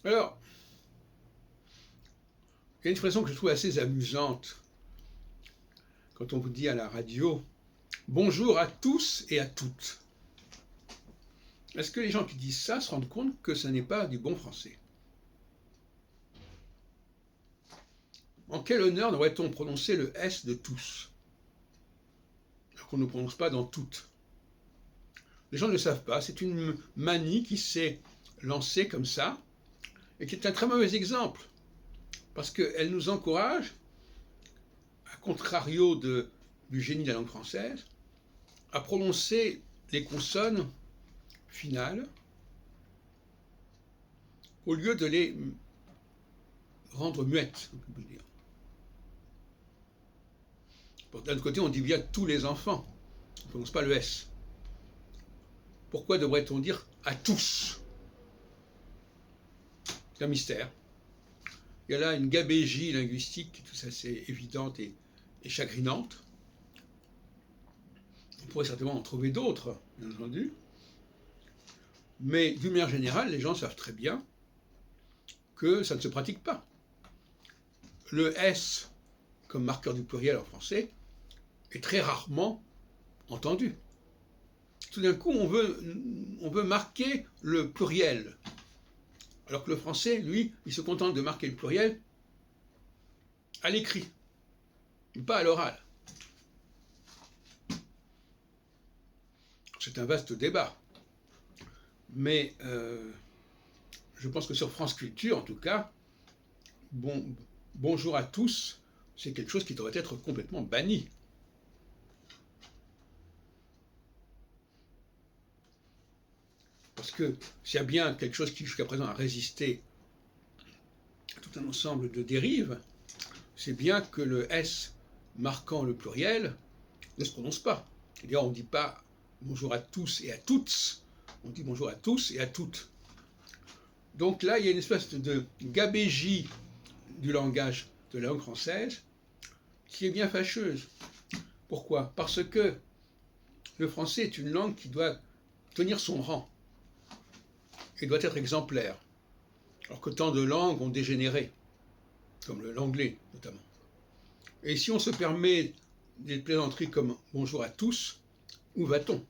Alors, il y a une expression que je trouve assez amusante quand on vous dit à la radio « Bonjour à tous et à toutes ». Est-ce que les gens qui disent ça se rendent compte que ce n'est pas du bon français? En quel honneur devrait-on prononcer le S de tous, alors qu'on ne prononce pas dans toutes? Les gens ne le savent pas, c'est une manie qui s'est lancée comme ça, et qui est un très mauvais exemple, parce qu'elle nous encourage, à contrario du génie de la langue française, à prononcer les consonnes finales au lieu de les rendre muettes, on peut dire. D'un autre côté, on dit bien tous les enfants, on ne prononce pas le S. Pourquoi devrait-on dire à tous? C'est un mystère. Il y a là une gabégie linguistique tout assez évidente et chagrinante. On pourrait certainement en trouver d'autres, bien entendu. Mais d'une manière générale, les gens savent très bien que ça ne se pratique pas. Le S, comme marqueur du pluriel en français, est très rarement entendu. Tout d'un coup, on veut marquer le pluriel, alors que le français, lui, il se contente de marquer le pluriel à l'écrit, pas à l'oral. C'est un vaste débat. Mais je pense que sur France Culture, en tout cas, bonjour à tous, c'est quelque chose qui devrait être complètement banni. Parce que s'il y a bien quelque chose qui jusqu'à présent a résisté à tout un ensemble de dérives, c'est bien que le S marquant le pluriel ne se prononce pas. C'est-à-dire on ne dit pas bonjour à tous et à toutes, on dit bonjour à tous et à toutes. Donc là, il y a une espèce de gabégie du langage de la langue française qui est bien fâcheuse. Pourquoi? Parce que le français est une langue qui doit tenir son rang et doit être exemplaire, alors que tant de langues ont dégénéré, comme l'anglais notamment. Et si on se permet des plaisanteries comme « bonjour à tous », où va-t-on?